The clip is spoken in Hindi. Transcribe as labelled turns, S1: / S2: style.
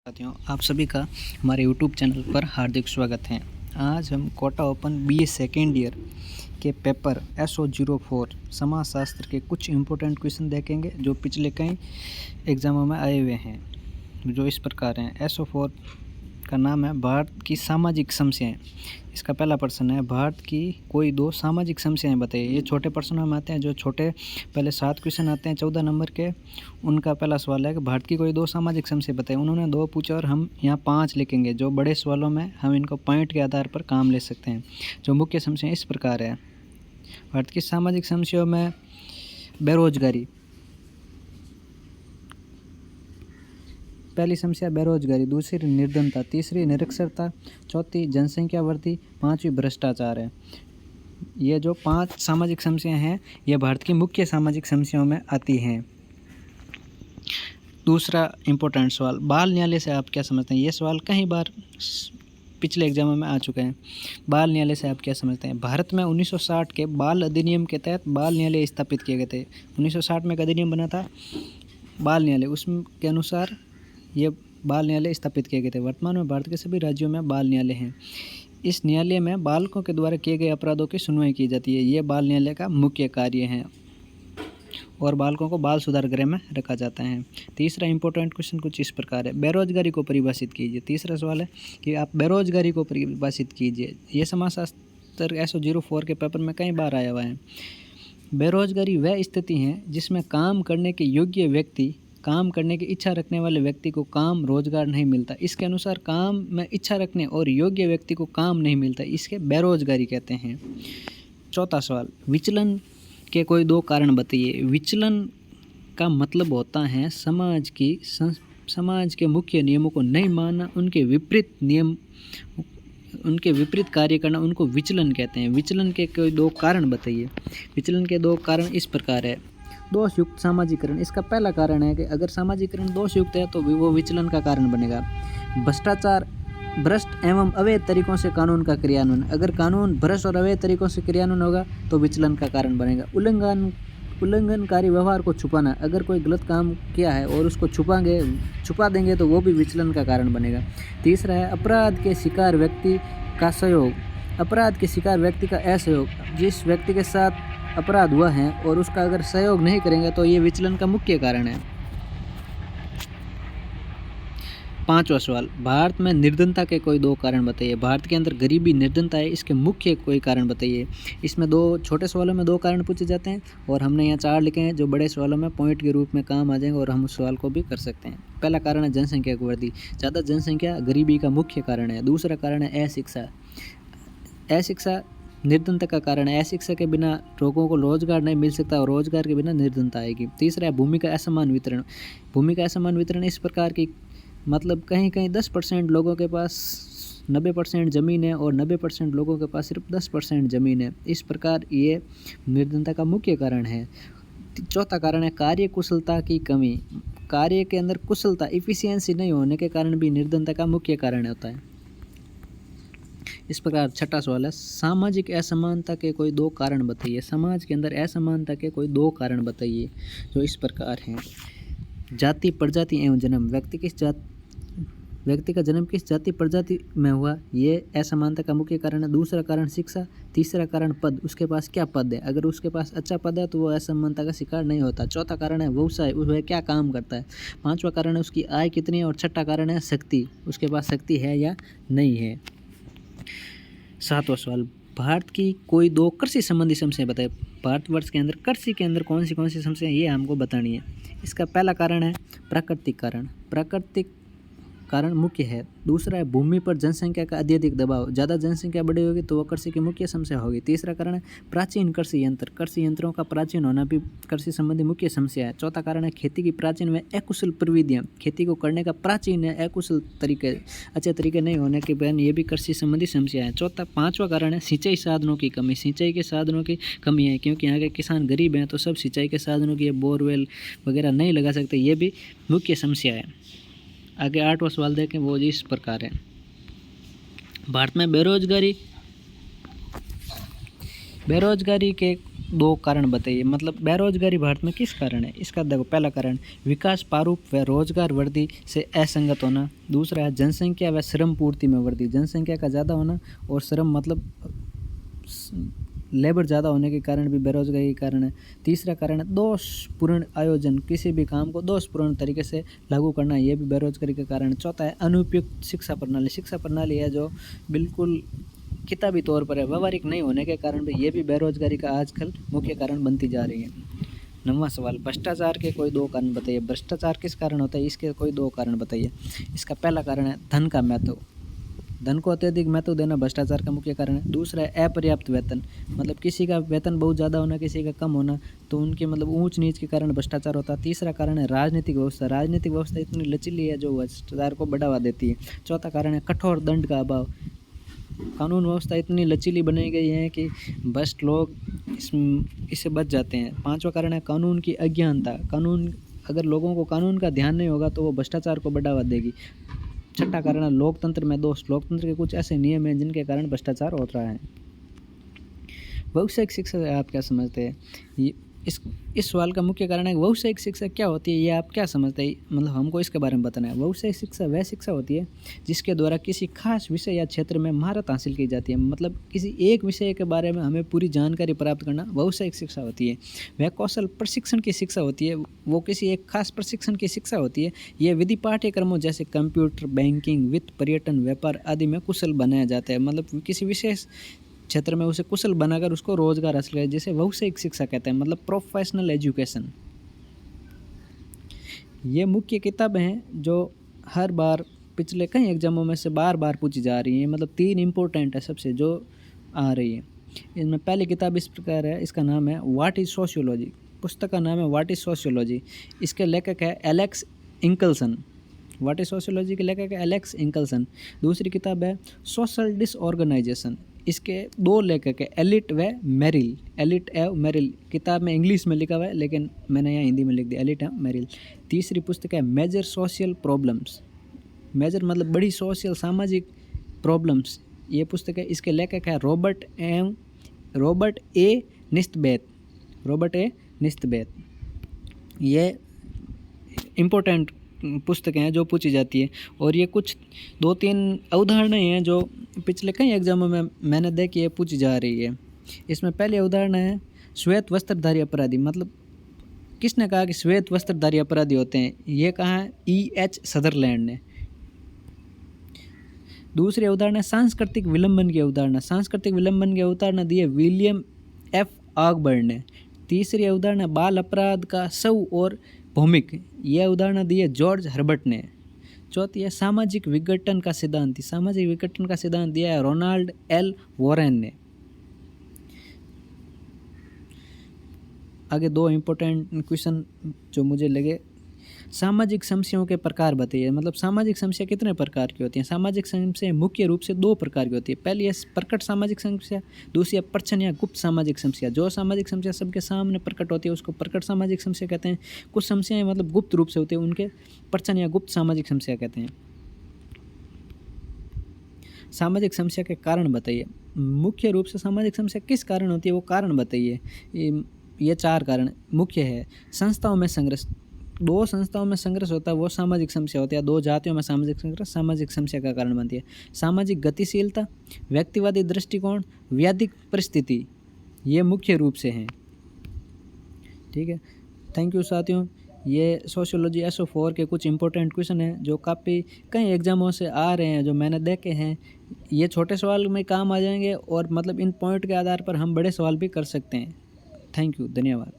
S1: साथियों, आप सभी का हमारे YouTube चैनल पर हार्दिक स्वागत है। आज हम Kota open BA second year के पेपर SO04 समाजशास्त्र के कुछ इम्पोर्टेंट क्वेश्चन देखेंगे जो पिछले कई एग्ज़ामों में आए हुए हैं, जो इस प्रकार हैं। SO4 का नाम है भारत की सामाजिक समस्याएं। इसका पहला प्रश्न है, भारत की कोई दो सामाजिक समस्याएं बताइए। ये छोटे प्रश्नों में आते हैं, जो छोटे पहले 7 क्वेश्चन आते हैं 14 नंबर के। उनका पहला सवाल है कि भारत की कोई दो सामाजिक समस्या बताइए। उन्होंने 2 पूछा और हम यहाँ 5 लिखेंगे। जो बड़े सवालों में हम इनको पॉइंट के आधार पर काम ले सकते हैं। जो मुख्य समस्याएं इस प्रकार है। भारत की सामाजिक समस्याओं में बेरोजगारी, पहली समस्या बेरोजगारी, दूसरी निर्धनता, तीसरी निरक्षरता, चौथी जनसंख्या वृद्धि, पांचवी भ्रष्टाचार है। ये जो 5 सामाजिक समस्याएं हैं, ये भारत की मुख्य सामाजिक समस्याओं में आती हैं। दूसरा इम्पोर्टेंट सवाल, बाल न्यायालय से आप क्या समझते हैं। ये सवाल कई बार पिछले एग्जामों में आ चुके हैं। बाल न्यायालय से आप क्या समझते हैं। भारत में 1960 के बाल अधिनियम के तहत बाल न्यायालय स्थापित किए गए थे। 1960 में एक अधिनियम बना था बाल न्यायालय, उसके अनुसार ये बाल न्यायालय स्थापित किए गए थे। वर्तमान में भारत के सभी राज्यों में बाल न्यायालय हैं। इस न्यायालय में बालकों के द्वारा किए गए अपराधों की सुनवाई की जाती है। ये बाल न्यायालय का मुख्य कार्य है और बालकों को बाल सुधार गृह में रखा जाता है। तीसरा इंपॉर्टेंट क्वेश्चन कुछ इस प्रकार है, बेरोजगारी को परिभाषित कीजिए। तीसरा सवाल है कि आप बेरोजगारी को परिभाषित कीजिए। ये समाजशास्त्र SO04 के पेपर में कई बार आया हुआ है। बेरोजगारी वह स्थिति है जिसमें काम करने के योग्य व्यक्ति, काम करने की इच्छा रखने वाले व्यक्ति को काम रोजगार नहीं मिलता। इसके अनुसार काम में इच्छा रखने और योग्य व्यक्ति को काम नहीं मिलता, इसके बेरोजगारी कहते हैं। चौथा सवाल, विचलन के कोई 2 कारण बताइए। विचलन का मतलब होता है समाज के मुख्य नियमों को नहीं मानना, उनके विपरीत कार्य करना, उनको विचलन कहते हैं। विचलन के कोई 2 कारण बताइए। विचलन के 2 कारण इस प्रकार है। दोषयुक्त सामाजिकरण, इसका पहला कारण है कि अगर सामाजिकरण दोषयुक्त है तो वो विचलन का कारण बनेगा। भ्रष्टाचार, भ्रष्ट एवं अवैध तरीकों से कानून का क्रियान्वयन, अगर कानून भ्रष्ट और अवैध तरीकों से क्रियान्वयन होगा तो विचलन का कारण बनेगा। उल्लंघनकारी व्यवहार को छुपाना, अगर कोई गलत काम किया है और उसको छुपा देंगे तो वो भी विचलन का कारण बनेगा। तीसरा है अपराध के शिकार व्यक्ति का सहयोग, अपराध के शिकार व्यक्ति का असहयोग, जिस व्यक्ति के साथ अपराध हुआ है और उसका अगर सहयोग नहीं करेंगे तो ये विचलन का मुख्य कारण है। पांचवा सवाल, भारत में निर्धनता के कोई 2 कारण बताइए। भारत के अंदर गरीबी, निर्धनता है, इसके मुख्य कोई कारण बताइए। इसमें 2 छोटे सवालों में 2 कारण पूछे जाते हैं और हमने यहाँ 4 लिखे हैं जो बड़े सवालों में पॉइंट के रूप में काम आ जाएंगे और हम उस सवाल को भी कर सकते हैं। पहला कारण है जनसंख्या की वृद्धि, ज़्यादा जनसंख्या गरीबी का मुख्य कारण है। दूसरा कारण है अशिक्षा, अशिक्षा निर्धनता का कारण है। अशिक्षा के बिना लोगों को रोजगार नहीं मिल सकता और रोजगार के बिना निर्धनता आएगी। तीसरा है भूमि का असमान वितरण, भूमि का असमान वितरण इस प्रकार की, मतलब कहीं 10% लोगों के पास 90% ज़मीन है और 90% लोगों के पास सिर्फ 10% ज़मीन है। इस प्रकार ये निर्धनता का मुख्य कारण है। चौथा कारण है कार्य कुशलता की कमी, कार्य के अंदर कुशलता, इफिशियंसी नहीं होने के कारण भी निर्धनता का मुख्य कारण होता है। इस प्रकार छठा सवाल है, सामाजिक असमानता के कोई 2 कारण बताइए। समाज के अंदर असमानता के कोई 2 कारण बताइए जो इस प्रकार हैं। जाति, प्रजाति एवं जन्म, व्यक्ति का जन्म किस जाति प्रजाति में हुआ, ये असमानता का मुख्य कारण है। दूसरा कारण शिक्षा, तीसरा कारण पद, उसके पास क्या पद है, अगर उसके पास अच्छा पद है तो वो असमानता का शिकार नहीं होता। चौथा कारण है व्यवसाय, वह क्या काम करता है। पांचवा कारण है उसकी आय कितनी है और छठा कारण है शक्ति, उसके पास शक्ति है या नहीं है। सातवां सवाल, भारत की कोई 2 कृषि संबंधी समस्याएं बताए। भारतवर्ष के अंदर कृषि के अंदर कौन सी समस्याएं ये हमको बतानी है। इसका पहला कारण है प्राकृतिक कारण, प्राकृतिक कारण मुख्य है। दूसरा है भूमि पर जनसंख्या का अत्यधिक दबाव, ज़्यादा जनसंख्या बढ़ी होगी तो वह कृषि की मुख्य समस्या होगी। तीसरा कारण है प्राचीन कृषि यंत्र, कृषि यंत्रों का प्राचीन होना भी कृषि संबंधी मुख्य समस्या है। चौथा कारण है खेती की प्राचीन व अकुशल प्रविधियाँ, खेती को करने का प्राचीन है अकुशल तरीके, अच्छे तरीके नहीं होने के कारण ये भी कृषि संबंधी समस्या है। पाँचवा कारण है सिंचाई साधनों की कमी, सिंचाई के साधनों की कमी है क्योंकि यहाँ के किसान गरीब हैं तो सब सिंचाई के साधनों की बोरवेल वगैरह नहीं लगा सकते, ये भी मुख्य समस्या है। आगे 8वां सवाल देखें, वो इस प्रकार है, भारत में बेरोजगारी के दो कारण बताइए। मतलब बेरोजगारी भारत में किस कारण है? इसका देखो, पहला कारण विकास प्रारूप व रोजगार वृद्धि से असंगत होना। दूसरा है जनसंख्या व श्रम पूर्ति में वृद्धि, जनसंख्या का ज़्यादा होना और श्रम मतलब लेबर ज़्यादा होने के कारण भी बेरोजगारी के कारण है। तीसरा कारण है दोषपूर्ण आयोजन, किसी भी काम को दोषपूर्ण तरीके से लागू करना, ये भी बेरोजगारी का कारण है। चौथा है अनुपयुक्त शिक्षा प्रणाली, शिक्षा प्रणाली है जो बिल्कुल किताबी तौर पर है, व्यवहारिक नहीं होने के कारण भी ये भी बेरोजगारी का आजकल मुख्य कारण बनती जा रही है। 9वां सवाल, भ्रष्टाचार के कोई दो कारण बताइए। भ्रष्टाचार किस कारण होता है? इसके कोई दो कारण बताइए। इसका पहला कारण है धन का महत्व, धन को अत्यधिक महत्व देना भ्रष्टाचार का मुख्य कारण है। दूसरा है अपर्याप्त वेतन, मतलब किसी का वेतन बहुत ज़्यादा होना, किसी का कम होना, तो उनके मतलब ऊंच नीच के कारण भ्रष्टाचार होता है। तीसरा कारण है राजनीतिक व्यवस्था, राजनीतिक व्यवस्था इतनी लचीली है जो भ्रष्टाचार को बढ़ावा देती है। चौथा कारण है कठोर दंड का अभाव, कानून व्यवस्था इतनी लचीली बनाई गई है कि भ्रष्ट लोग इससे बच जाते हैं। पांचवा कारण है कानून की अज्ञानता, कानून अगर लोगों को कानून का ध्यान नहीं होगा तो वो भ्रष्टाचार को बढ़ावा देगी। छठा कारण है लोकतंत्र में दोष, लोकतंत्र के कुछ ऐसे नियम हैं जिनके कारण भ्रष्टाचार हो रहा है। व्यावसायिक शिक्षा से आप क्या समझते हैं? ये इस सवाल का मुख्य कारण है व्यावसायिक शिक्षा क्या होती है, ये आप क्या समझते हैं? मतलब हमको इसके बारे में बताना है। व्यावसायिक शिक्षा वह शिक्षा होती है जिसके द्वारा किसी खास विषय या क्षेत्र में महारत हासिल की जाती है, मतलब किसी एक विषय के बारे में हमें पूरी जानकारी प्राप्त करना व्यावसायिक शिक्षा होती है। वह कौशल प्रशिक्षण की शिक्षा होती है, वो किसी एक खास प्रशिक्षण की शिक्षा होती है। यह विधि पाठ्यक्रमों जैसे कंप्यूटर, बैंकिंग, वित्त, पर्यटन, व्यापार आदि में कुशल बनाया जाता है, मतलब किसी विशेष क्षेत्र में उसे कुशल बनाकर उसको रोजगार हासिल करे, जिसे व्यावसायिक शिक्षा कहते हैं, मतलब प्रोफेशनल एजुकेशन। ये मुख्य किताबें हैं जो हर बार पिछले कई एग्जामों में से बार बार पूछी जा रही हैं, मतलब 3 इम्पोर्टेंट है सबसे जो आ रही है। इनमें पहली किताब इस प्रकार है, इसका नाम है व्हाट इज़ सोशियोलॉजी, पुस्तक का नाम है व्हाट इज़ सोशियोलॉजी, इसके लेखक है एलेक्स इंकल्सन। व्हाट इज सोशियोलॉजी के लेखक है एलेक्स इंकल्सन। दूसरी किताब है सोशल डिसऑर्गेनाइजेशन, इसके दो लेखक है एलिट व मेरिल, एलिट एव मेरिल, किताब में इंग्लिश में लिखा हुआ है लेकिन मैंने यहाँ हिंदी में लिख दिया, एलिट एव मेरिल। तीसरी पुस्तक है मेजर सोशल प्रॉब्लम्स, मेजर मतलब बड़ी सोशल सामाजिक प्रॉब्लम्स, ये पुस्तक है, इसके लेखक है रॉबर्ट ए निस्तबेत। ये इम्पोर्टेंट पुस्तकें हैं जो पूछी जाती है। और ये कुछ 2-3 अवधारणाएं हैं जो पिछले कई एग्जामों में मैंने देखी है पूछी जा रही है। इसमें पहली अवधारणा है श्वेत वस्त्रधारी अपराधी, मतलब किसने कहा कि श्वेत वस्त्रधारी अपराधी होते हैं? ये कहा है E.H. सदरलैंड ने। दूसरी अवधारणा सांस्कृतिक विलंबन की अवधारणा, सांस्कृतिक विलंबन की अवधारणा दी है विलियम F. ऑगबर्न ने। तीसरी अवधारणा बाल अपराध का शव और भौमिक, यह उदाहरण दी है जॉर्ज हर्बर्ट ने। चौथी है सामाजिक विघटन का सिद्धांत, सामाजिक विघटन का सिद्धांत दिया है रोनाल्ड एल वॉरेन ने। आगे 2 इम्पोर्टेंट क्वेश्चन जो मुझे लगे, सामाजिक समस्याओं के प्रकार बताइए, मतलब सामाजिक समस्या कितने प्रकार की होती हैं? सामाजिक समस्या मुख्य रूप से 2 प्रकार की होती है। पहली है प्रकट सामाजिक समस्या, दूसरी है प्रच्छन्न या गुप्त सामाजिक समस्या। जो सामाजिक समस्या सबके सामने प्रकट होती है उसको प्रकट सामाजिक समस्या कहते हैं। कुछ समस्याएं मतलब गुप्त रूप से होती है, उनके प्रच्छन्न या गुप्त सामाजिक समस्या कहते हैं। सामाजिक समस्या के कारण बताइए। मुख्य रूप से सामाजिक समस्या किस कारण होती है वो कारण बताइए। ये 4 कारण मुख्य है। संस्थाओं में संघर्ष, 2 संस्थाओं में संघर्ष होता है वो सामाजिक समस्या होती है। 2 जातियों में सामाजिक संघर्ष सामाजिक समस्या का कारण बनती है। सामाजिक गतिशीलता, व्यक्तिवादी दृष्टिकोण, व्याधिक परिस्थिति, ये मुख्य रूप से हैं। ठीक है, थैंक यू साथियों। ये सोशियोलॉजी SO4 के कुछ इंपॉर्टेंट क्वेश्चन हैं जो काफ़ी कई एग्जामों से आ रहे हैं, जो मैंने देखे हैं। ये छोटे सवाल में काम आ जाएंगे और मतलब इन पॉइंट के आधार पर हम बड़े सवाल भी कर सकते हैं। थैंक यू, धन्यवाद।